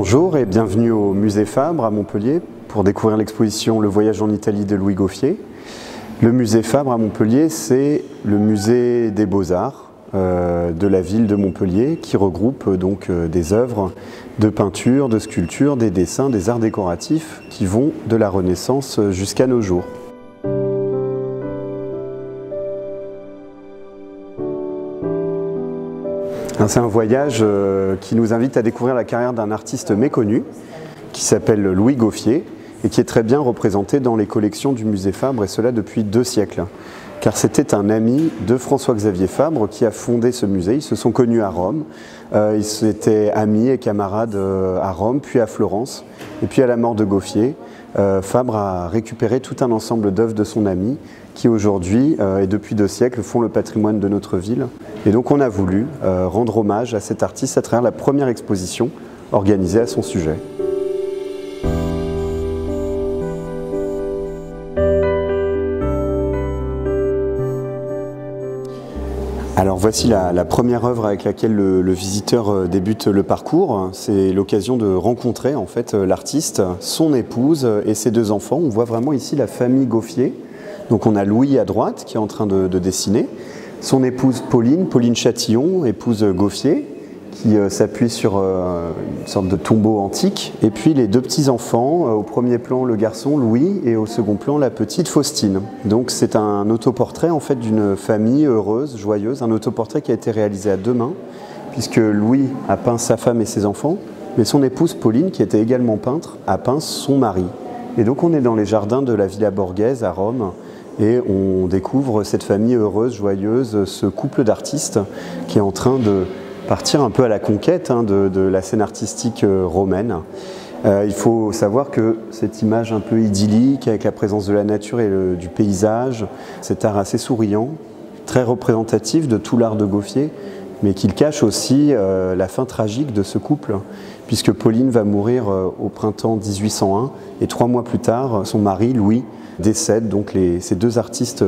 Bonjour et bienvenue au musée Fabre à Montpellier pour découvrir l'exposition Le voyage en Italie de Louis Goffier. Le musée Fabre à Montpellier, c'est le musée des beaux-arts de la ville de Montpellier qui regroupe donc des œuvres de peinture, de sculpture, des dessins, des arts décoratifs qui vont de la Renaissance jusqu'à nos jours. C'est un voyage qui nous invite à découvrir la carrière d'un artiste méconnu qui s'appelle Louis Goffier et qui est très bien représenté dans les collections du musée Fabre, et cela depuis 2 siècles. Car c'était un ami de François-Xavier Fabre qui a fondé ce musée. Ils se sont connus à Rome, ils étaient amis et camarades à Rome, puis à Florence. Et puis à la mort de Goffier, Fabre a récupéré tout un ensemble d'œuvres de son ami qui aujourd'hui et depuis 2 siècles font le patrimoine de notre ville. Et donc on a voulu rendre hommage à cet artiste à travers la première exposition organisée à son sujet. Alors voici la première œuvre avec laquelle le visiteur débute le parcours. C'est l'occasion de rencontrer en fait l'artiste, son épouse et ses 2 enfants. On voit vraiment ici la famille Goffier. Donc on a Louis à droite qui est en train de dessiner, son épouse Pauline Chatillon, épouse Goffier, qui s'appuie sur une sorte de tombeau antique, et puis les 2 petits-enfants, au premier plan le garçon Louis et au second plan la petite Faustine. Donc c'est un autoportrait en fait d'une famille heureuse, joyeuse, un autoportrait qui a été réalisé à 2 mains, puisque Louis a peint sa femme et ses enfants, mais son épouse Pauline, qui était également peintre, a peint son mari. Et donc on est dans les jardins de la Villa Borghese à Rome, et on découvre cette famille heureuse, joyeuse, ce couple d'artistes qui est en train de partir un peu à la conquête de la scène artistique romaine. Il faut savoir que cette image un peu idyllique, avec la présence de la nature et du paysage, cet art assez souriant, très représentatif de tout l'art de Goffier, mais qu'il cache aussi la fin tragique de ce couple, puisque Pauline va mourir au printemps 1801, et 3 mois plus tard, son mari, Louis, décède. Donc ces 2 artistes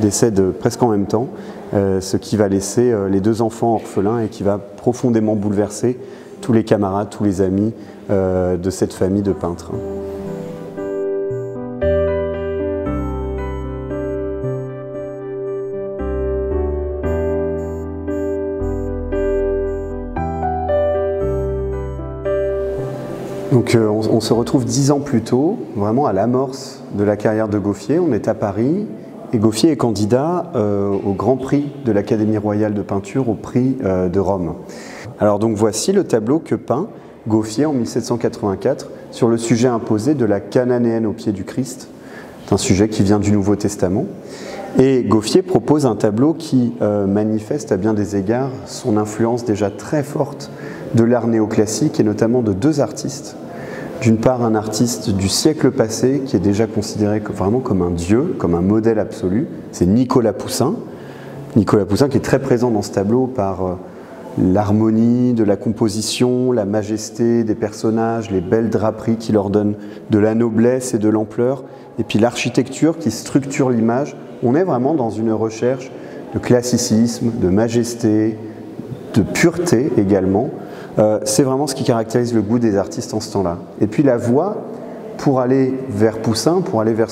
décèdent presque en même temps, ce qui va laisser les 2 enfants orphelins et qui va profondément bouleverser tous les camarades, tous les amis de cette famille de peintres. Donc on se retrouve 10 ans plus tôt, vraiment à l'amorce de la carrière de Goffier. On est à Paris et Goffier est candidat au Grand Prix de l'Académie royale de peinture, au Prix de Rome. Alors donc voici le tableau que peint Goffier en 1784 sur le sujet imposé de la Cananéenne au pied du Christ. C'est un sujet qui vient du Nouveau Testament. Et Goffier propose un tableau qui manifeste à bien des égards son influence déjà très forte de l'art néoclassique et notamment de 2 artistes. D'une part, un artiste du siècle passé qui est déjà considéré vraiment comme un dieu, comme un modèle absolu, c'est Nicolas Poussin. Nicolas Poussin qui est très présent dans ce tableau par l'harmonie de la composition, la majesté des personnages, les belles draperies qui leur donnent de la noblesse et de l'ampleur, et puis l'architecture qui structure l'image. On est vraiment dans une recherche de classicisme, de majesté, de pureté également. C'est vraiment ce qui caractérise le goût des artistes en ce temps-là. Et puis la voie, pour aller vers Poussin, pour aller vers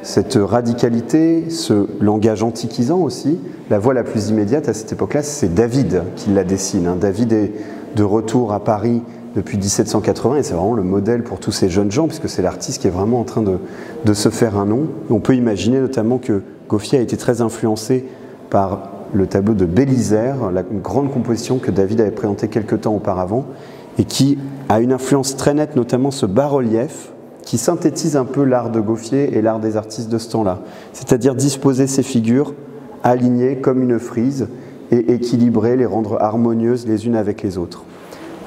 cette radicalité, ce langage antiquisant aussi, la voie la plus immédiate à cette époque-là, c'est David qui la dessine. David est de retour à Paris depuis 1780 et c'est vraiment le modèle pour tous ces jeunes gens, puisque c'est l'artiste qui est vraiment en train de se faire un nom. Et on peut imaginer notamment que Goffier a été très influencé par le tableau de Bélisaire, une grande composition que David avait présentée quelques temps auparavant et qui a une influence très nette, notamment ce bas-relief qui synthétise un peu l'art de Goffier et l'art des artistes de ce temps-là. C'est-à-dire disposer ces figures alignées comme une frise et équilibrer, les rendre harmonieuses les unes avec les autres.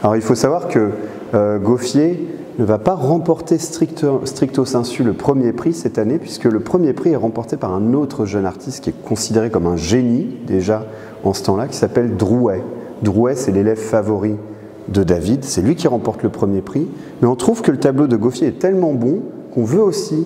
Alors il faut savoir que Goffier ne va pas remporter stricto sensu le premier prix cette année, puisque le premier prix est remporté par un autre jeune artiste qui est considéré comme un génie déjà en ce temps-là, qui s'appelle Drouet. Drouet, c'est l'élève favori de David, c'est lui qui remporte le premier prix, mais on trouve que le tableau de Goffier est tellement bon qu'on veut aussi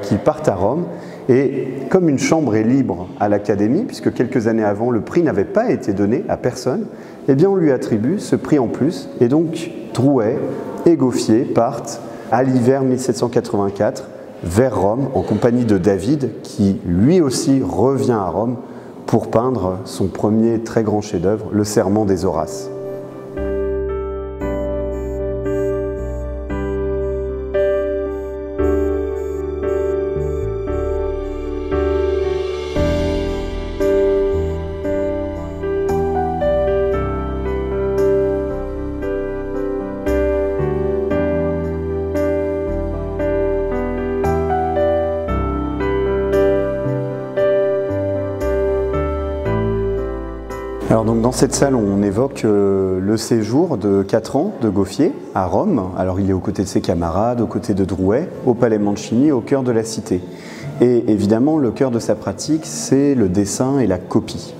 qu'il parte à Rome. Et comme une chambre est libre à l'Académie, puisque quelques années avant le prix n'avait pas été donné à personne, eh bien on lui attribue ce prix en plus, et donc Drouet et Gauffier partent à l'hiver 1784 vers Rome en compagnie de David qui lui aussi revient à Rome pour peindre son premier très grand chef-d'œuvre, le Serment des Horaces. Alors donc dans cette salle, on évoque le séjour de 4 ans de Gauffier à Rome. Alors il est aux côtés de ses camarades, aux côtés de Drouet, au Palais Mancini, au cœur de la cité. Et évidemment, le cœur de sa pratique, c'est le dessin et la copie.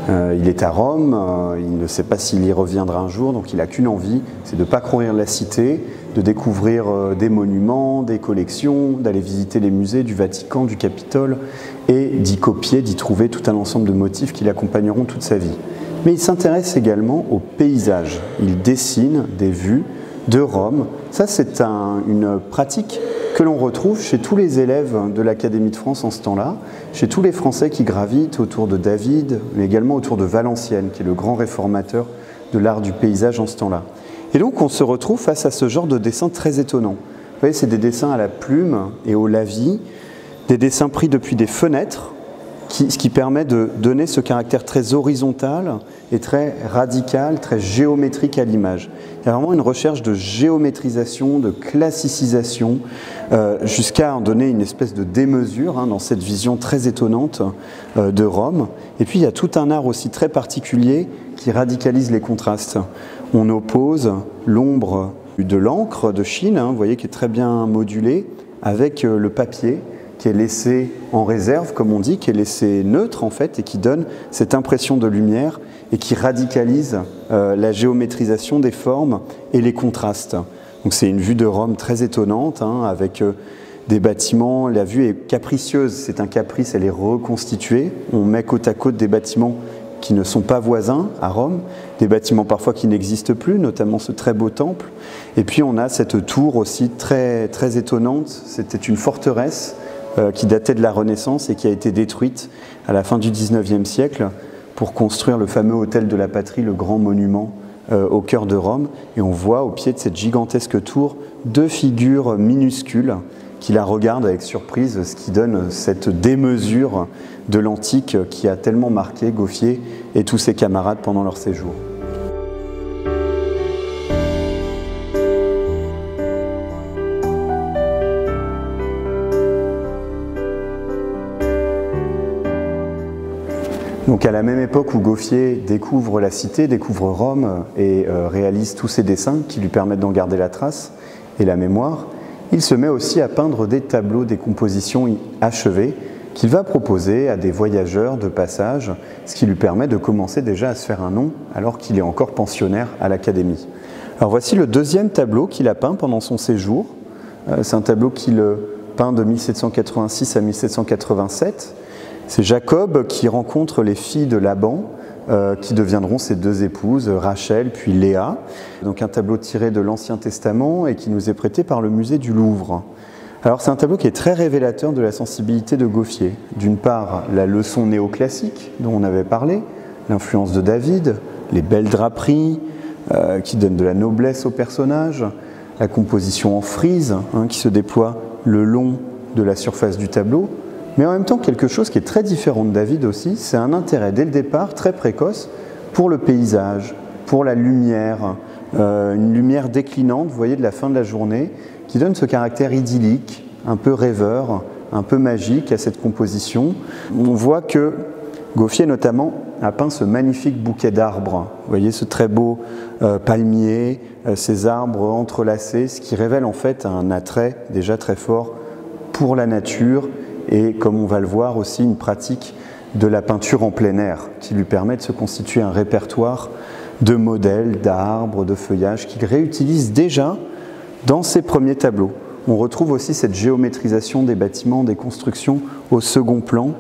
Il est à Rome, il ne sait pas s'il y reviendra un jour, donc il n'a qu'une envie, c'est de parcourir la cité, de découvrir des monuments, des collections, d'aller visiter les musées du Vatican, du Capitole, et d'y copier, d'y trouver tout un ensemble de motifs qui l'accompagneront toute sa vie. Mais il s'intéresse également au paysage. Il dessine des vues de Rome. Ça, c'est une pratique que l'on retrouve chez tous les élèves de l'Académie de France en ce temps-là, chez tous les Français qui gravitent autour de David, mais également autour de Valenciennes, qui est le grand réformateur de l'art du paysage en ce temps-là. Et donc, on se retrouve face à ce genre de dessin très étonnant. Vous voyez, c'est des dessins à la plume et au lavis, des dessins pris depuis des fenêtres, ce qui permet de donner ce caractère très horizontal et très radical, très géométrique à l'image. Il y a vraiment une recherche de géométrisation, de classicisation, jusqu'à en donner une espèce de démesure dans cette vision très étonnante de Rome. Et puis il y a tout un art aussi très particulier qui radicalise les contrastes. On oppose l'ombre de l'encre de Chine, vous voyez, qui est très bien modulée, avec le papier, qui est laissé en réserve, comme on dit, qui est laissé neutre en fait, et qui donne cette impression de lumière et qui radicalise la géométrisation des formes et les contrastes. Donc c'est une vue de Rome très étonnante, avec des bâtiments, la vue est capricieuse, c'est un caprice, elle est reconstituée. On met côte à côte des bâtiments qui ne sont pas voisins à Rome, des bâtiments parfois qui n'existent plus, notamment ce très beau temple. Et puis on a cette tour aussi très, très étonnante, c'était une forteresse qui datait de la Renaissance et qui a été détruite à la fin du XIXe siècle pour construire le fameux Hôtel de la Patrie, le grand monument au cœur de Rome. Et on voit au pied de cette gigantesque tour 2 figures minuscules qui la regardent avec surprise, ce qui donne cette démesure de l'antique qui a tellement marqué Gauffier et tous ses camarades pendant leur séjour. Donc à la même époque où Gauffier découvre la cité, découvre Rome et réalise tous ses dessins qui lui permettent d'en garder la trace et la mémoire, il se met aussi à peindre des tableaux, des compositions achevées qu'il va proposer à des voyageurs de passage, ce qui lui permet de commencer déjà à se faire un nom alors qu'il est encore pensionnaire à l'Académie. Alors voici le deuxième tableau qu'il a peint pendant son séjour. C'est un tableau qu'il peint de 1786 à 1787. C'est Jacob qui rencontre les filles de Laban, qui deviendront ses 2 épouses, Rachel puis Léa. Donc un tableau tiré de l'Ancien Testament et qui nous est prêté par le musée du Louvre. Alors c'est un tableau qui est très révélateur de la sensibilité de Gauffier. D'une part, la leçon néoclassique dont on avait parlé, l'influence de David, les belles draperies qui donnent de la noblesse au personnage, la composition en frise qui se déploie le long de la surface du tableau. Mais en même temps, quelque chose qui est très différent de David aussi, c'est un intérêt dès le départ très précoce pour le paysage, pour la lumière, une lumière déclinante, vous voyez, de la fin de la journée, qui donne ce caractère idyllique, un peu rêveur, un peu magique à cette composition. On voit que Gauffier notamment a peint ce magnifique bouquet d'arbres. Vous voyez ce très beau palmier, ces arbres entrelacés, ce qui révèle en fait un attrait déjà très fort pour la nature et, comme on va le voir, aussi une pratique de la peinture en plein air qui lui permet de se constituer un répertoire de modèles, d'arbres, de feuillages qu'il réutilise déjà dans ses premiers tableaux. On retrouve aussi cette géométrisation des bâtiments, des constructions au second plan.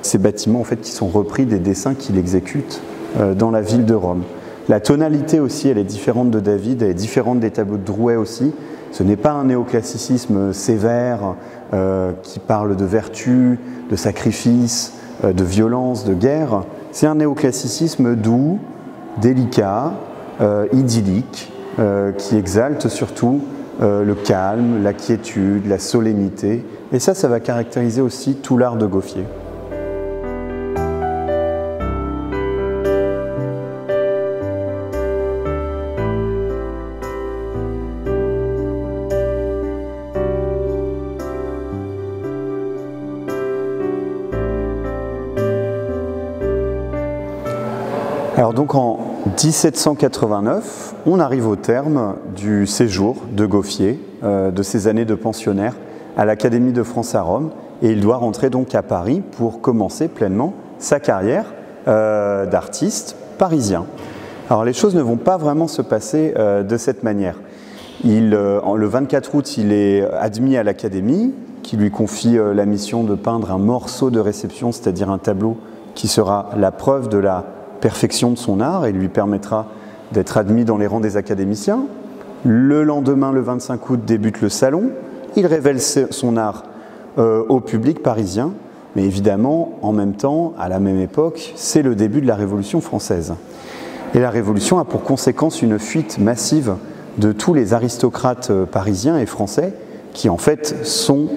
Ces bâtiments en fait qui sont repris des dessins qu'il exécute dans la ville de Rome. La tonalité aussi, elle est différente de David, elle est différente des tableaux de Drouet aussi. Ce n'est pas un néoclassicisme sévère qui parle de vertu, de sacrifice, de violence, de guerre. C'est un néoclassicisme doux, délicat, idyllique, qui exalte surtout le calme, la quiétude, la solennité. Et ça va caractériser aussi tout l'art de Gauffier. Alors donc en 1789, on arrive au terme du séjour de Gauffier, de ses années de pensionnaire à l'Académie de France à Rome, et il doit rentrer donc à Paris pour commencer pleinement sa carrière d'artiste parisien. Alors les choses ne vont pas vraiment se passer de cette manière. Le 24 août, il est admis à l'Académie, qui lui confie la mission de peindre un morceau de réception, c'est-à-dire un tableau qui sera la preuve de la perfection de son art et lui permettra d'être admis dans les rangs des académiciens. Le lendemain, le 25 août, débute le salon. Il révèle son art au public parisien, mais évidemment, en même temps, à la même époque, c'est le début de la Révolution française. Et la Révolution a pour conséquence une fuite massive de tous les aristocrates parisiens et français qui, en fait, sont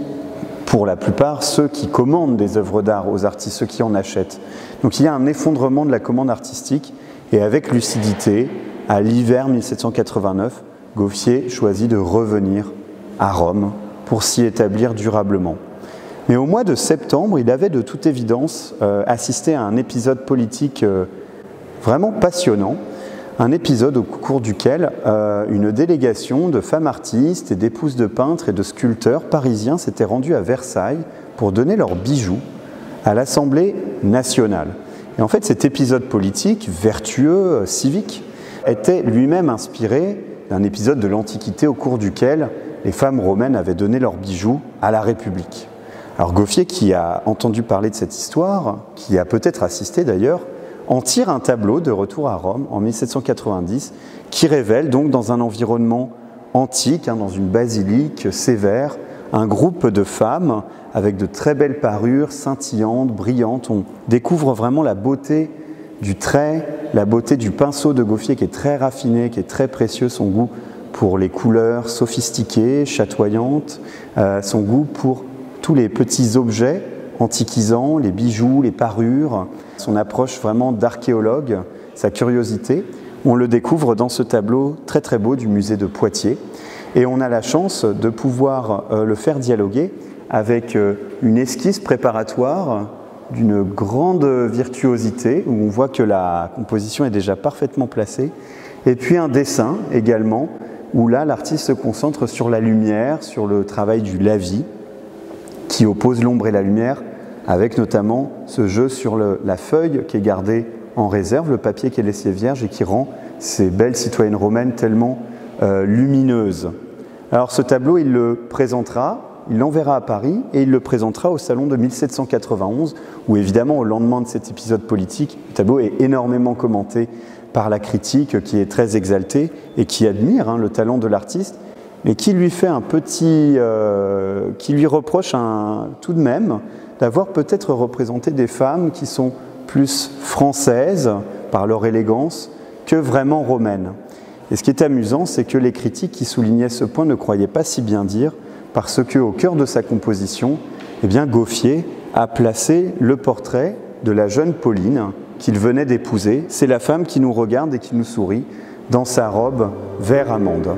pour la plupart ceux qui commandent des œuvres d'art aux artistes, ceux qui en achètent. Donc il y a un effondrement de la commande artistique et avec lucidité, à l'hiver 1789, Gauffier choisit de revenir à Rome pour s'y établir durablement. Mais au mois de septembre, il avait de toute évidence assisté à un épisode politique vraiment passionnant, un épisode au cours duquel une délégation de femmes artistes et d'épouses de peintres et de sculpteurs parisiens s'était rendue à Versailles pour donner leurs bijoux à l'Assemblée nationale. Et en fait, cet épisode politique, vertueux, civique, était lui-même inspiré d'un épisode de l'Antiquité au cours duquel les femmes romaines avaient donné leurs bijoux à la République. Alors Gauffier, qui a entendu parler de cette histoire, qui a peut-être assisté d'ailleurs, en tire un tableau de retour à Rome en 1790 qui révèle donc dans un environnement antique, dans une basilique sévère, un groupe de femmes avec de très belles parures scintillantes, brillantes. On découvre vraiment la beauté du trait, la beauté du pinceau de Gauffier qui est très raffiné, qui est très précieux, son goût pour les couleurs sophistiquées, chatoyantes, son goût pour tous les petits objets antiquisants, les bijoux, les parures, son approche vraiment d'archéologue, sa curiosité. On le découvre dans ce tableau très très beau du musée de Poitiers. Et on a la chance de pouvoir le faire dialoguer avec une esquisse préparatoire d'une grande virtuosité, où on voit que la composition est déjà parfaitement placée, et puis un dessin également, où là l'artiste se concentre sur la lumière, sur le travail du lavis, qui oppose l'ombre et la lumière, avec notamment ce jeu sur la feuille qui est gardée en réserve, le papier qui est laissé vierge et qui rend ces belles citoyennes romaines tellement lumineuses. Alors ce tableau, il le présentera, il l'enverra à Paris et il le présentera au salon de 1791, où évidemment au lendemain de cet épisode politique, le tableau est énormément commenté par la critique qui est très exaltée et qui admire le talent de l'artiste, mais qui lui fait qui lui reproche tout de même d'avoir peut-être représenté des femmes qui sont plus françaises par leur élégance que vraiment romaines. Et ce qui est amusant, c'est que les critiques qui soulignaient ce point ne croyaient pas si bien dire, parce qu'au cœur de sa composition, Gauffier a placé le portrait de la jeune Pauline qu'il venait d'épouser. C'est la femme qui nous regarde et qui nous sourit dans sa robe vert amande.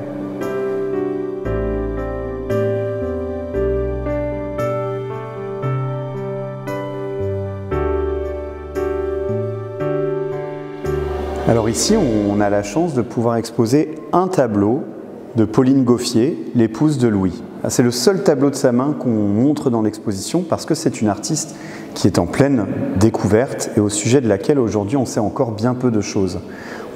Alors ici, on a la chance de pouvoir exposer un tableau de Pauline Gauffier, l'épouse de Louis. C'est le seul tableau de sa main qu'on montre dans l'exposition parce que c'est une artiste qui est en pleine découverte et au sujet de laquelle aujourd'hui on sait encore bien peu de choses.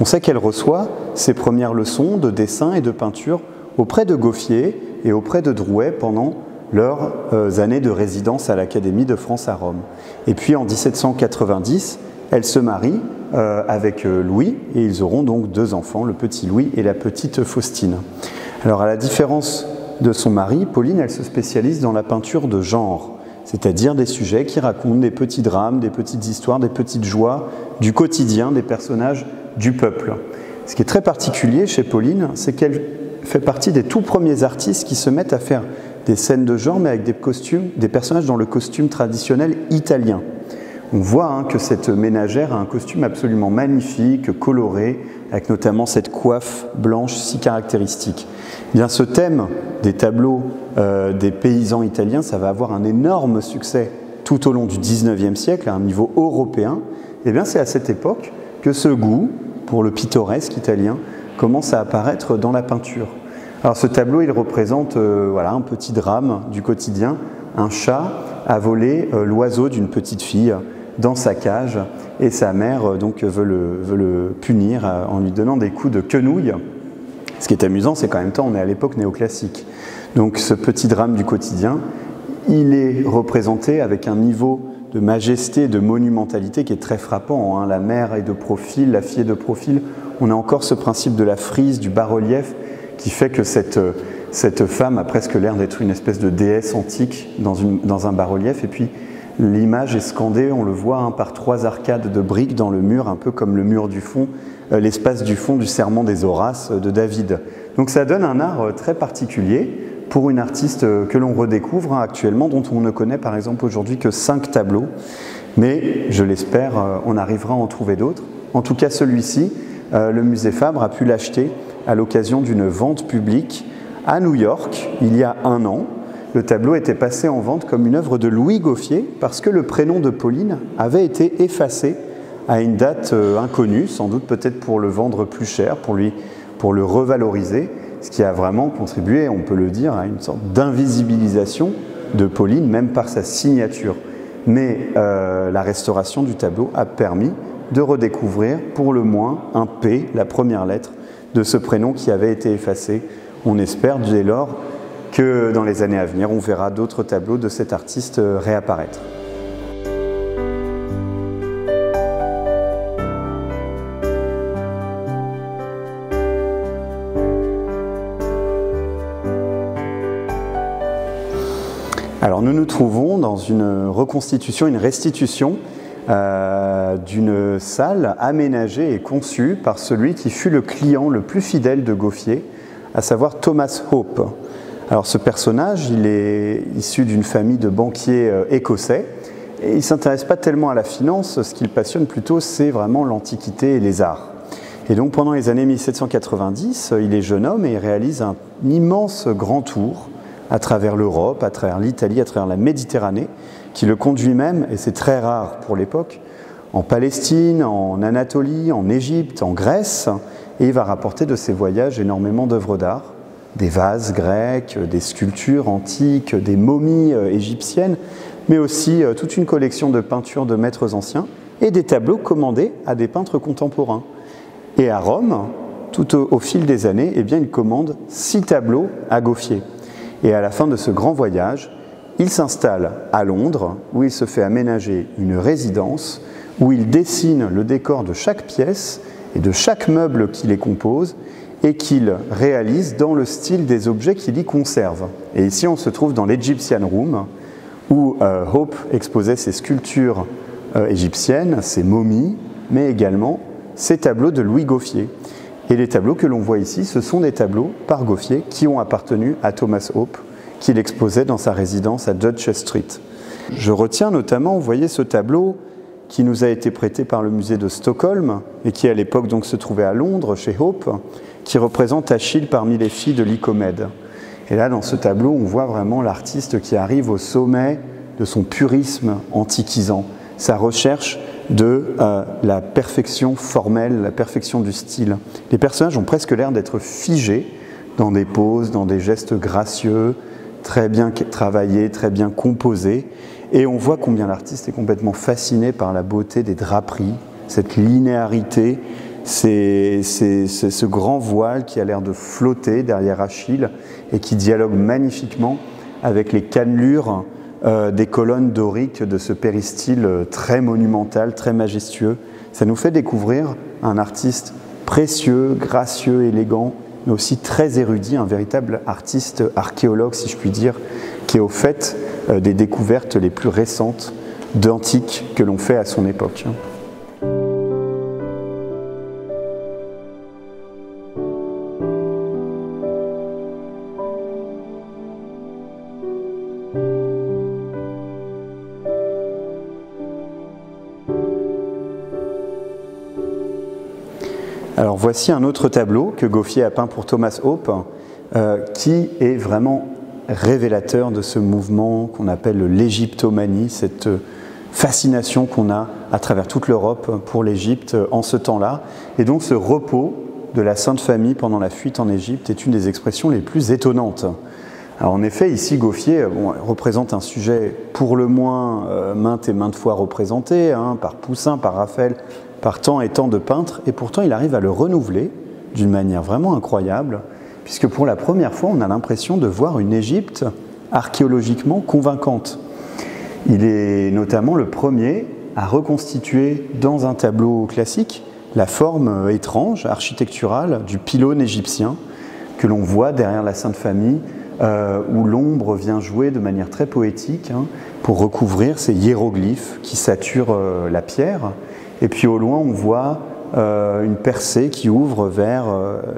On sait qu'elle reçoit ses premières leçons de dessin et de peinture auprès de Gauffier et auprès de Drouet pendant leurs années de résidence à l'Académie de France à Rome. Et puis en 1790, elle se marie avec Louis, et ils auront donc 2 enfants, le petit Louis et la petite Faustine. Alors à la différence de son mari, Pauline, elle se spécialise dans la peinture de genre, c'est-à-dire des sujets qui racontent des petits drames, des petites histoires, des petites joies du quotidien des personnages du peuple. Ce qui est très particulier chez Pauline, c'est qu'elle fait partie des tout premiers artistes qui se mettent à faire des scènes de genre, mais avec des costumes, des personnages dans le costume traditionnel italien. On voit que cette ménagère a un costume absolument magnifique, coloré, avec notamment cette coiffe blanche si caractéristique. Bien, ce thème des tableaux des paysans italiens, ça va avoir un énorme succès tout au long du XIXe siècle, à un niveau européen. Et bien, c'est à cette époque que ce goût pour le pittoresque italien commence à apparaître dans la peinture. Alors ce tableau, il représente voilà, un petit drame du quotidien. Un chat a volé l'oiseau d'une petite fille dans sa cage et sa mère donc veut le punir en lui donnant des coups de quenouille. Ce qui est amusant, c'est qu'en même temps, on est à l'époque néoclassique. Donc ce petit drame du quotidien, il est représenté avec un niveau de majesté, de monumentalité qui est très frappant. La mère est de profil, la fille est de profil. On a encore ce principe de la frise, du bas-relief, qui fait que cette femme a presque l'air d'être une espèce de déesse antique dans un bas-relief. Et puis l'image est scandée, on le voit, par 3 arcades de briques dans le mur, un peu comme le mur du fond, l'espace du fond du Serment des Horaces de David. Donc ça donne un art très particulier pour une artiste que l'on redécouvre actuellement, dont on ne connaît par exemple aujourd'hui que 5 tableaux. Mais je l'espère, on arrivera à en trouver d'autres. En tout cas, celui-ci, le musée Fabre a pu l'acheter à l'occasion d'une vente publique à New York, il y a 1 an. Le tableau était passé en vente comme une œuvre de Louis Gauffier parce que le prénom de Pauline avait été effacé à une date inconnue, sans doute peut-être pour le vendre plus cher, pour le revaloriser, ce qui a vraiment contribué, on peut le dire, à une sorte d'invisibilisation de Pauline, même par sa signature. Mais la restauration du tableau a permis de redécouvrir pour le moins un P, la première lettre de ce prénom qui avait été effacé. On espère dès lors que dans les années à venir, on verra d'autres tableaux de cet artiste réapparaître. Alors nous nous trouvons dans une reconstitution, une restitution d'une salle aménagée et conçue par celui qui fut le client le plus fidèle de Gauffier, à savoir Thomas Hope. Alors ce personnage, il est issu d'une famille de banquiers écossais et il ne s'intéresse pas tellement à la finance, ce qu'il passionne plutôt c'est vraiment l'Antiquité et les arts. Et donc pendant les années 1790, il est jeune homme et il réalise un immense grand tour à travers l'Europe, à travers l'Italie, à travers la Méditerranée, qui le conduit même, et c'est très rare pour l'époque, en Palestine, en Anatolie, en Égypte, en Grèce, et il va rapporter de ses voyages énormément d'œuvres d'art, des vases grecs, des sculptures antiques, des momies égyptiennes, mais aussi toute une collection de peintures de maîtres anciens et des tableaux commandés à des peintres contemporains. Et à Rome, tout au fil des années, eh bien, il commande 6 tableaux à Gauffier. Et à la fin de ce grand voyage, il s'installe à Londres, où il se fait aménager une résidence, où il dessine le décor de chaque pièce et de chaque meuble qui les compose, et qu'il réalise dans le style des objets qu'il y conserve. Et ici, on se trouve dans l'Egyptian Room, où Hope exposait ses sculptures égyptiennes, ses momies, mais également ses tableaux de Louis Gauffier. Et les tableaux que l'on voit ici, ce sont des tableaux par Gauffier qui ont appartenu à Thomas Hope, qu'il exposait dans sa résidence à Judge Street. Je retiens notamment, vous voyez ce tableau qui nous a été prêté par le musée de Stockholm et qui à l'époque donc se trouvait à Londres chez Hope, qui représente Achille parmi les filles de Lycomède. Et là, dans ce tableau, on voit vraiment l'artiste qui arrive au sommet de son purisme antiquisant, sa recherche de la perfection formelle, la perfection du style. Les personnages ont presque l'air d'être figés dans des poses, dans des gestes gracieux, très bien travaillés, très bien composés. Et on voit combien l'artiste est complètement fasciné par la beauté des draperies, cette linéarité, c'est ce grand voile qui a l'air de flotter derrière Achille et qui dialogue magnifiquement avec les cannelures des colonnes doriques de ce péristyle très monumental, très majestueux. Ça nous fait découvrir un artiste précieux, gracieux, élégant, mais aussi très érudit, un véritable artiste archéologue, si je puis dire, qui est au fait des découvertes les plus récentes d'antique que l'on fait à son époque. Alors voici un autre tableau que Gauffier a peint pour Thomas Hope, qui est vraiment révélateur de ce mouvement qu'on appelle l'égyptomanie, cette fascination qu'on a à travers toute l'Europe pour l'Égypte en ce temps-là. Et donc ce repos de la Sainte Famille pendant la fuite en Égypte est une des expressions les plus étonnantes. Alors en effet, ici, Gauffier représente un sujet pour le moins maintes et maintes fois représenté, par Poussin, par Raphaël, par tant et tant de peintres, et pourtant il arrive à le renouveler d'une manière vraiment incroyable, puisque pour la première fois, on a l'impression de voir une Égypte archéologiquement convaincante. Il est notamment le premier à reconstituer dans un tableau classique la forme étrange, architecturale, du pylône égyptien que l'on voit derrière la Sainte Famille, où l'ombre vient jouer de manière très poétique pour recouvrir ces hiéroglyphes qui saturent la pierre. Et puis au loin, on voit une percée qui ouvre vers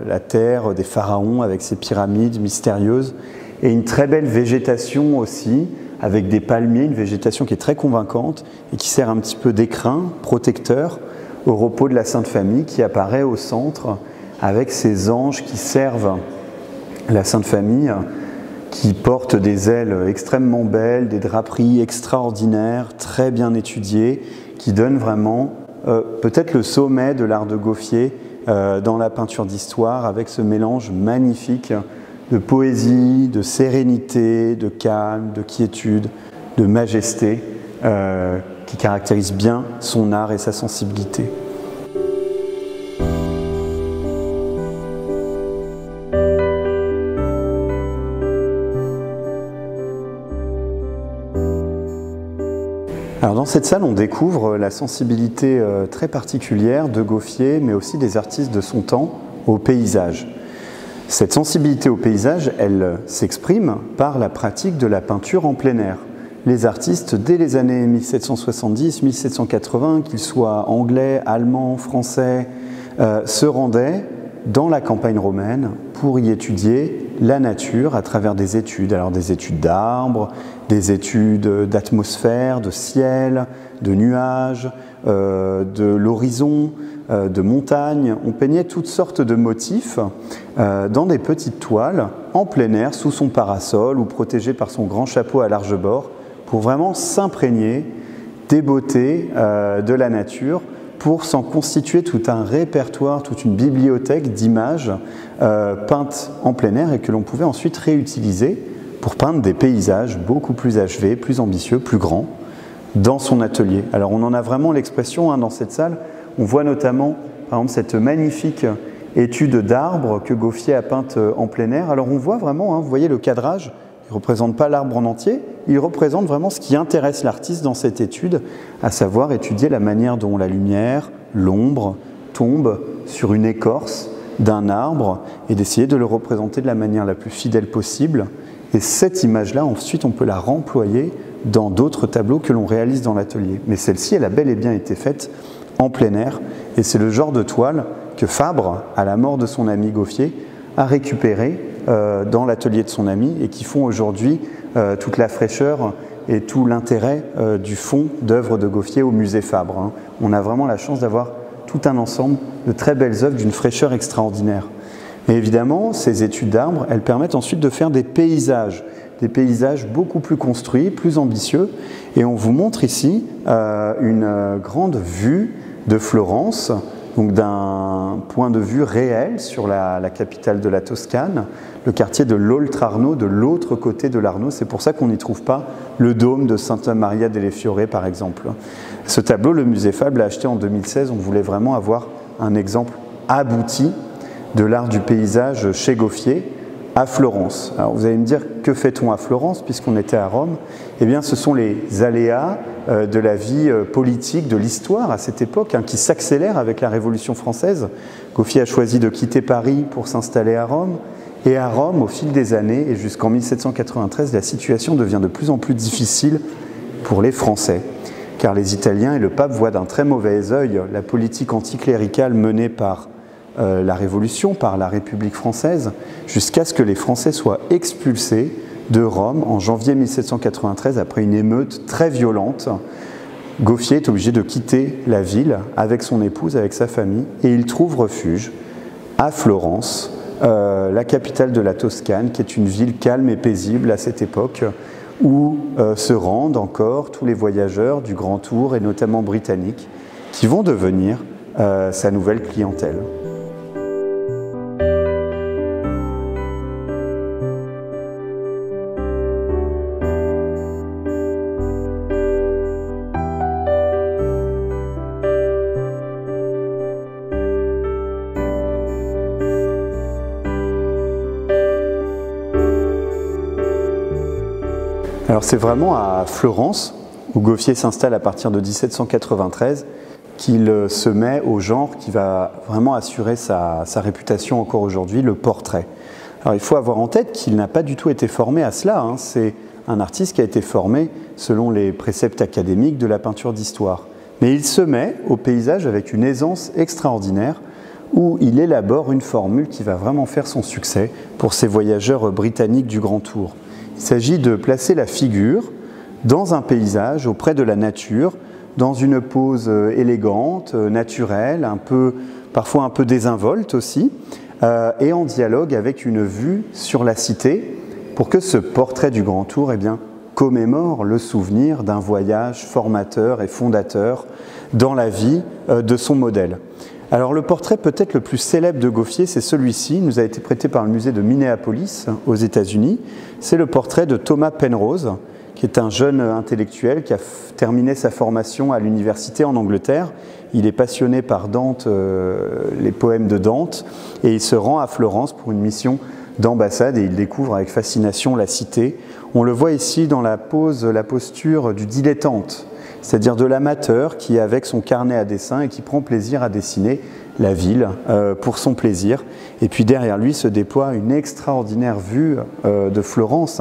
la terre des pharaons avec ses pyramides mystérieuses et une très belle végétation aussi, avec des palmiers, une végétation qui est très convaincante et qui sert un petit peu d'écrin protecteur au repos de la Sainte Famille qui apparaît au centre avec ces anges qui servent la Sainte Famille, qui portent des ailes extrêmement belles, des draperies extraordinaires, très bien étudiées, qui donnent vraiment peut-être le sommet de l'art de Gauffier dans la peinture d'histoire, avec ce mélange magnifique de poésie, de sérénité, de calme, de quiétude, de majesté, qui caractérise bien son art et sa sensibilité. Alors dans cette salle, on découvre la sensibilité très particulière de Gauffier, mais aussi des artistes de son temps, au paysage. Cette sensibilité au paysage, elle s'exprime par la pratique de la peinture en plein air. Les artistes, dès les années 1770-1780, qu'ils soient anglais, allemands, français, se rendaient dans la campagne romaine pour y étudier la nature à travers des études. Alors des études d'arbres, des études d'atmosphère, de ciel, de nuages, de l'horizon, de montagnes. On peignait toutes sortes de motifs dans des petites toiles, en plein air, sous son parasol ou protégé par son grand chapeau à large bord, pour vraiment s'imprégner des beautés de la nature, pour s'en constituer tout un répertoire, toute une bibliothèque d'images peintes en plein air et que l'on pouvait ensuite réutiliser pour peindre des paysages beaucoup plus achevés, plus ambitieux, plus grands dans son atelier. Alors on en a vraiment l'expression dans cette salle. On voit notamment par exemple cette magnifique étude d'arbres que Gauffier a peinte en plein air. Alors on voit vraiment, vous voyez le cadrage, il ne représente pas l'arbre en entier, il représente vraiment ce qui intéresse l'artiste dans cette étude, à savoir étudier la manière dont la lumière, l'ombre tombe sur une écorce d'un arbre et d'essayer de le représenter de la manière la plus fidèle possible. Et cette image-là, ensuite, on peut la remployer dans d'autres tableaux que l'on réalise dans l'atelier. Mais celle-ci, elle a bel et bien été faite en plein air, et c'est le genre de toile que Fabre, à la mort de son ami Gauffier, a récupéré dans l'atelier de son ami et qui font aujourd'hui toute la fraîcheur et tout l'intérêt du fond d'œuvres de Gauffier au musée Fabre. On a vraiment la chance d'avoir tout un ensemble de très belles œuvres d'une fraîcheur extraordinaire. Et évidemment, ces études d'arbres, elles permettent ensuite de faire des paysages beaucoup plus construits, plus ambitieux. Et on vous montre ici une grande vue de Florence, donc d'un point de vue réel sur la capitale de la Toscane, le quartier de l'Oltrarno, de l'autre côté de l'Arno. C'est pour ça qu'on n'y trouve pas le dôme de Santa Maria delle Fiore, par exemple. Ce tableau, le musée Fabre l'a acheté en 2016. On voulait vraiment avoir un exemple abouti de l'art du paysage chez Gauffier, à Florence. Alors vous allez me dire, que fait-on à Florence puisqu'on était à Rome? Eh bien, ce sont les aléas de la vie politique, de l'histoire à cette époque, qui s'accélère avec la Révolution française. Gouffier a choisi de quitter Paris pour s'installer à Rome. Et à Rome, au fil des années, et jusqu'en 1793, la situation devient de plus en plus difficile pour les Français. Car les Italiens et le pape voient d'un très mauvais œil la politique anticléricale menée par la Révolution, par la République française, jusqu'à ce que les Français soient expulsés de Rome en janvier 1793 après une émeute très violente. Gouffier est obligé de quitter la ville avec son épouse, avec sa famille, et il trouve refuge à Florence, la capitale de la Toscane, qui est une ville calme et paisible à cette époque, où se rendent encore tous les voyageurs du Grand Tour, et notamment britanniques, qui vont devenir sa nouvelle clientèle. Alors c'est vraiment à Florence, où Gouffier s'installe à partir de 1793, qu'il se met au genre qui va vraiment assurer sa réputation encore aujourd'hui, le portrait. Alors il faut avoir en tête qu'il n'a pas du tout été formé à cela, c'est un artiste qui a été formé selon les préceptes académiques de la peinture d'histoire. Mais il se met au paysage avec une aisance extraordinaire, où il élabore une formule qui va vraiment faire son succès pour ces voyageurs britanniques du Grand Tour. Il s'agit de placer la figure dans un paysage, auprès de la nature, dans une pose élégante, naturelle, parfois un peu désinvolte aussi, et en dialogue avec une vue sur la cité, pour que ce portrait du Grand Tour commémore le souvenir d'un voyage formateur et fondateur dans la vie de son modèle. Alors le portrait peut-être le plus célèbre de Gouffier, c'est celui-ci, il nous a été prêté par le musée de Minneapolis aux États-Unis. C'est le portrait de Thomas Penrose, qui est un jeune intellectuel qui a terminé sa formation à l'université en Angleterre. Il est passionné par Dante, les poèmes de Dante, et il se rend à Florence pour une mission d'ambassade et il découvre avec fascination la cité. On le voit ici dans la posture du dilettante, c'est-à-dire de l'amateur qui est avec son carnet à dessin et qui prend plaisir à dessiner la ville pour son plaisir. Et puis derrière lui se déploie une extraordinaire vue de Florence,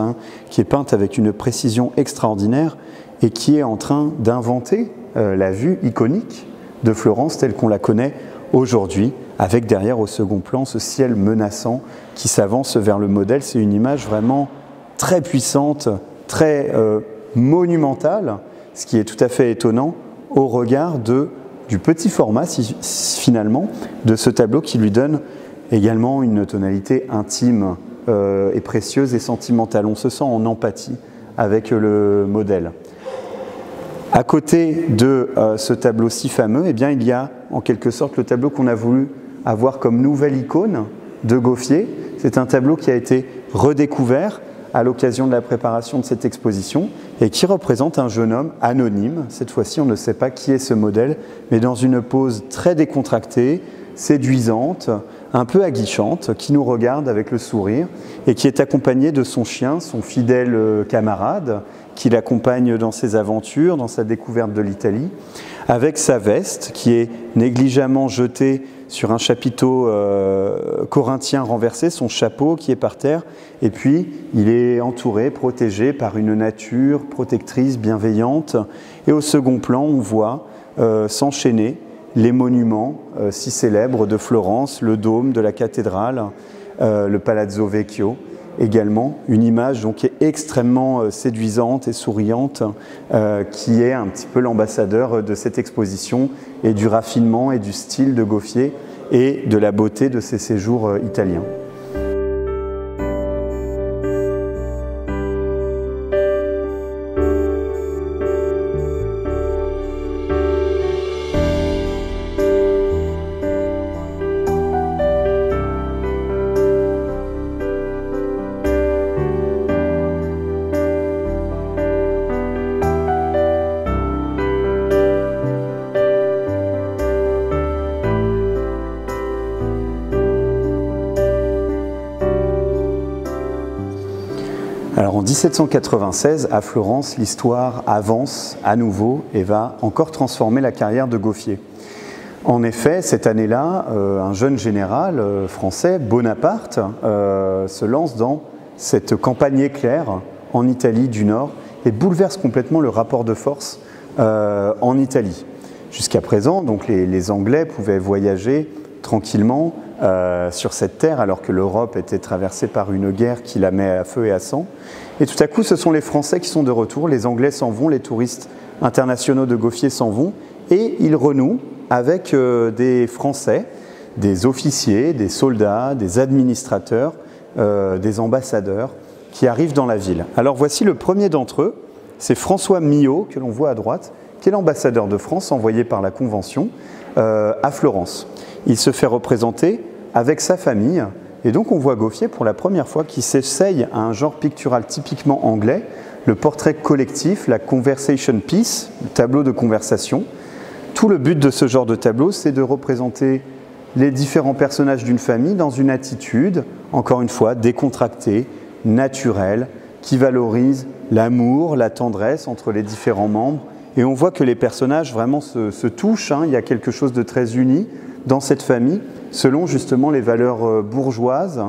qui est peinte avec une précision extraordinaire et qui est en train d'inventer la vue iconique de Florence telle qu'on la connaît aujourd'hui, avec derrière au second plan ce ciel menaçant qui s'avance vers le modèle. C'est une image vraiment très puissante, très monumentale, ce qui est tout à fait étonnant au regard du petit format finalement de ce tableau qui lui donne également une tonalité intime et précieuse et sentimentale. On se sent en empathie avec le modèle. À côté de ce tableau si fameux, eh bien, il y a en quelque sorte le tableau qu'on a voulu avoir comme nouvelle icône de Gouffier. C'est un tableau qui a été redécouvert à l'occasion de la préparation de cette exposition et qui représente un jeune homme anonyme. Cette fois-ci, on ne sait pas qui est ce modèle, mais dans une pose très décontractée, séduisante, un peu aguichante, qui nous regarde avec le sourire et qui est accompagné de son chien, son fidèle camarade, qui l'accompagne dans ses aventures, dans sa découverte de l'Italie, avec sa veste qui est négligemment jetée sur un chapiteau corinthien renversé, son chapeau qui est par terre, et puis il est entouré, protégé par une nature protectrice, bienveillante, et au second plan on voit s'enchaîner les monuments si célèbres de Florence, le dôme de la cathédrale, le Palazzo Vecchio, également une image donc extrêmement séduisante et souriante qui est un petit peu l'ambassadeur de cette exposition et du raffinement et du style de Gouffier et de la beauté de ses séjours italiens. 1796, à Florence, l'histoire avance à nouveau et va encore transformer la carrière de Gauffier. En effet, cette année-là, un jeune général français, Bonaparte, se lance dans cette campagne éclair en Italie du Nord et bouleverse complètement le rapport de force en Italie. Jusqu'à présent, donc, les Anglais pouvaient voyager tranquillement sur cette terre alors que l'Europe était traversée par une guerre qui la met à feu et à sang. Et tout à coup, ce sont les Français qui sont de retour, les Anglais s'en vont, les touristes internationaux de Gauffier s'en vont et ils renouent avec des Français, des officiers, des soldats, des administrateurs, des ambassadeurs qui arrivent dans la ville. Alors voici le premier d'entre eux, c'est François Millot, que l'on voit à droite, qui est l'ambassadeur de France envoyé par la Convention à Florence. Il se fait représenter avec sa famille, et donc on voit Gauffier pour la première fois qui s'essaye à un genre pictural typiquement anglais, le portrait collectif, la conversation piece, le tableau de conversation. Tout le but de ce genre de tableau, c'est de représenter les différents personnages d'une famille dans une attitude, encore une fois, décontractée, naturelle, qui valorise l'amour, la tendresse entre les différents membres. Et on voit que les personnages vraiment se touchent, hein. Il y a quelque chose de très uni dans cette famille, selon justement les valeurs bourgeoises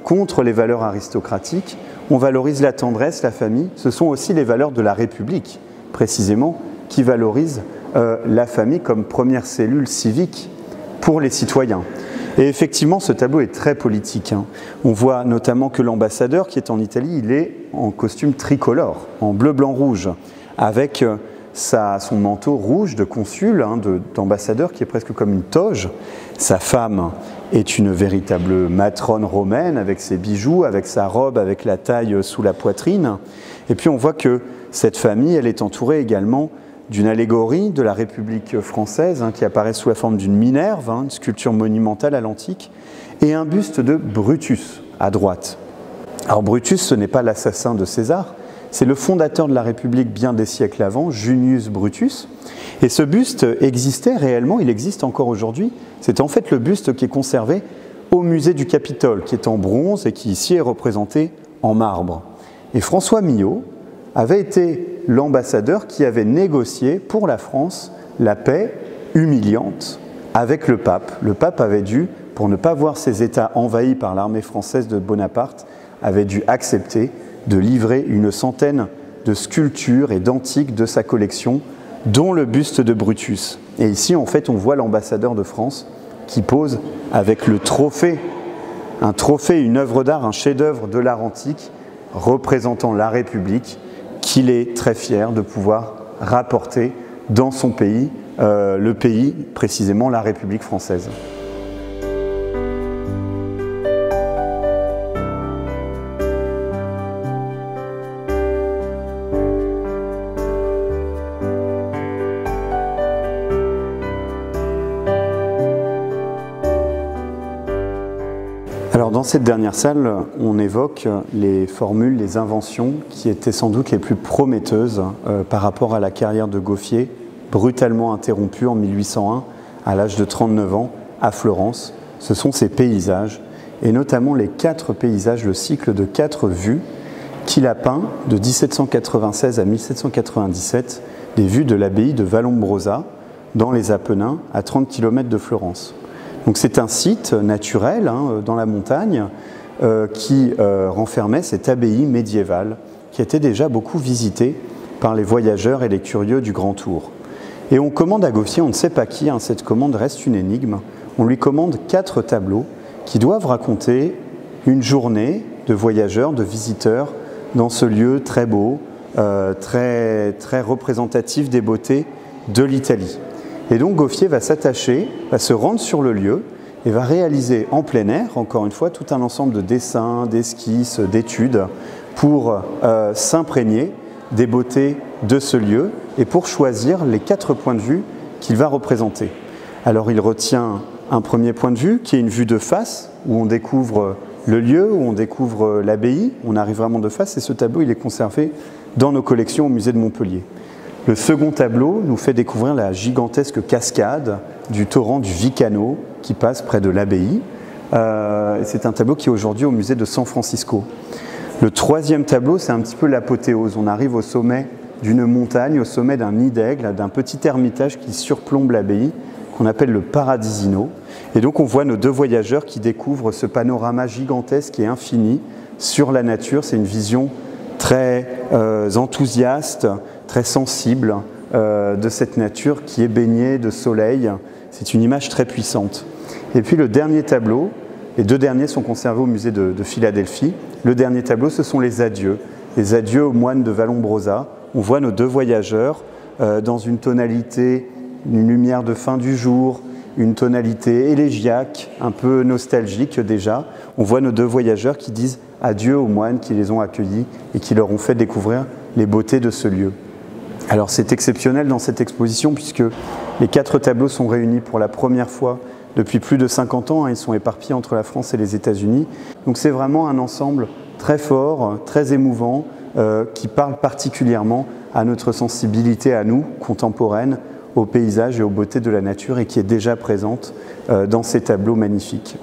contre les valeurs aristocratiques. On valorise la tendresse, la famille. Ce sont aussi les valeurs de la République, précisément, qui valorisent la famille comme première cellule civique pour les citoyens. Et effectivement, ce tableau est très politique, hein. On voit notamment que l'ambassadeur qui est en Italie, il est en costume tricolore, en bleu, blanc, rouge, avec son manteau rouge de consul, hein, d'ambassadeur, qui est presque comme une toge. Sa femme est une véritable matrone romaine, avec ses bijoux, avec sa robe, avec la taille sous la poitrine. Et puis on voit que cette famille, elle est entourée également d'une allégorie de la République française, hein, qui apparaît sous la forme d'une Minerve, hein, une sculpture monumentale à l'antique, et un buste de Brutus à droite. Alors Brutus, ce n'est pas l'assassin de César, c'est le fondateur de la République bien des siècles avant, Junius Brutus. Et ce buste existait réellement, il existe encore aujourd'hui. C'est en fait le buste qui est conservé au musée du Capitole, qui est en bronze et qui ici est représenté en marbre. Et François Millot avait été l'ambassadeur qui avait négocié pour la France la paix humiliante avec le pape. Le pape avait dû, pour ne pas voir ses États envahis par l'armée française de Bonaparte, avait dû accepter de livrer une centaine de sculptures et d'antiques de sa collection, dont le buste de Brutus. Et ici, en fait, on voit l'ambassadeur de France qui pose avec le trophée, un trophée, une œuvre d'art, un chef-d'œuvre de l'art antique, représentant la République, qu'il est très fier de pouvoir rapporter dans son pays, le pays, précisément la République française. Alors dans cette dernière salle, on évoque les formules, les inventions qui étaient sans doute les plus prometteuses par rapport à la carrière de Gauffier, brutalement interrompue en 1801 à l'âge de 39 ans à Florence. Ce sont ces paysages, et notamment les 4 paysages, le cycle de 4 vues qu'il a peint de 1796 à 1797, des vues de l'abbaye de Vallombrosa dans les Apennins à 30 km de Florence. Donc c'est un site naturel, hein, dans la montagne qui renfermait cette abbaye médiévale qui était déjà beaucoup visitée par les voyageurs et les curieux du Grand Tour. Et on commande à Gauffier, on ne sait pas qui, hein, cette commande reste une énigme, on lui commande 4 tableaux qui doivent raconter une journée de voyageurs, de visiteurs dans ce lieu très beau, très représentatif des beautés de l'Italie. Et donc Gauffier va s'attacher, va se rendre sur le lieu et va réaliser en plein air, encore une fois, tout un ensemble de dessins, d'esquisses, d'études pour s'imprégner des beautés de ce lieu et pour choisir les 4 points de vue qu'il va représenter. Alors il retient un premier point de vue qui est une vue de face où on découvre le lieu, où on découvre l'abbaye, on arrive vraiment de face et ce tableau il est conservé dans nos collections au musée de Montpellier. Le second tableau nous fait découvrir la gigantesque cascade du torrent du Vicano qui passe près de l'abbaye. C'est un tableau qui est aujourd'hui au musée de San Francisco. Le troisième tableau, c'est un petit peu l'apothéose. On arrive au sommet d'une montagne, au sommet d'un nid d'aigle, d'un petit ermitage qui surplombe l'abbaye, qu'on appelle le Paradisino. Et donc on voit nos deux voyageurs qui découvrent ce panorama gigantesque et infini sur la nature. C'est une vision très enthousiaste, très sensible de cette nature qui est baignée de soleil. C'est une image très puissante. Et puis le dernier tableau, les deux derniers sont conservés au musée de Philadelphie. Le dernier tableau, ce sont les adieux aux moines de Vallombrosa. On voit nos deux voyageurs dans une tonalité, une lumière de fin du jour, une tonalité élégiaque, un peu nostalgique déjà. On voit nos deux voyageurs qui disent adieu aux moines qui les ont accueillis et qui leur ont fait découvrir les beautés de ce lieu. Alors c'est exceptionnel dans cette exposition puisque les 4 tableaux sont réunis pour la première fois depuis plus de 50 ans. Ils sont éparpillés entre la France et les États-Unis. Donc c'est vraiment un ensemble très fort, très émouvant, qui parle particulièrement à notre sensibilité à nous, contemporaine, aux paysages et aux beautés de la nature et qui est déjà présente dans ces tableaux magnifiques.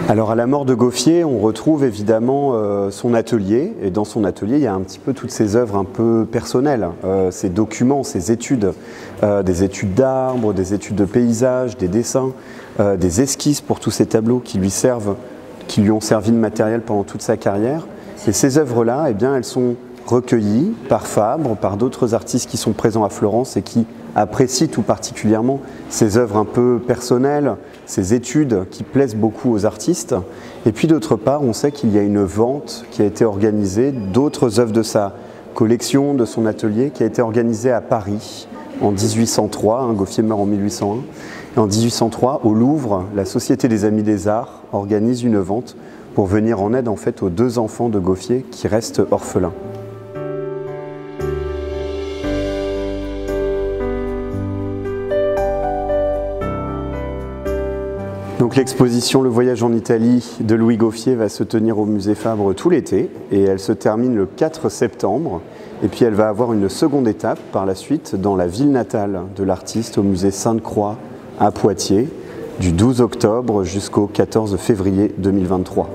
Alors à la mort de Gauffier, on retrouve évidemment son atelier, et dans son atelier il y a un petit peu toutes ses œuvres un peu personnelles, ses documents, ses études, des études d'arbres, des études de paysages, des dessins, des esquisses pour tous ces tableaux qui lui ont servi de matériel pendant toute sa carrière. Et ces œuvres-là, eh bien, elles sont recueillies par Fabre, par d'autres artistes qui sont présents à Florence et qui apprécient tout particulièrement ces œuvres un peu personnelles, ces études qui plaisent beaucoup aux artistes. Et puis d'autre part, on sait qu'il y a une vente qui a été organisée d'autres œuvres de sa collection, de son atelier, qui a été organisée à Paris en 1803. Gauffier meurt en 1801. Et en 1803, au Louvre, la Société des Amis des Arts organise une vente pour venir en aide en fait aux 2 enfants de Gauffier qui restent orphelins. Donc l'exposition Le Voyage en Italie de Louis Gauffier va se tenir au musée Fabre tout l'été et elle se termine le 4 septembre. Et puis elle va avoir une seconde étape par la suite dans la ville natale de l'artiste au musée Sainte-Croix à Poitiers du 12 octobre jusqu'au 14 février 2023.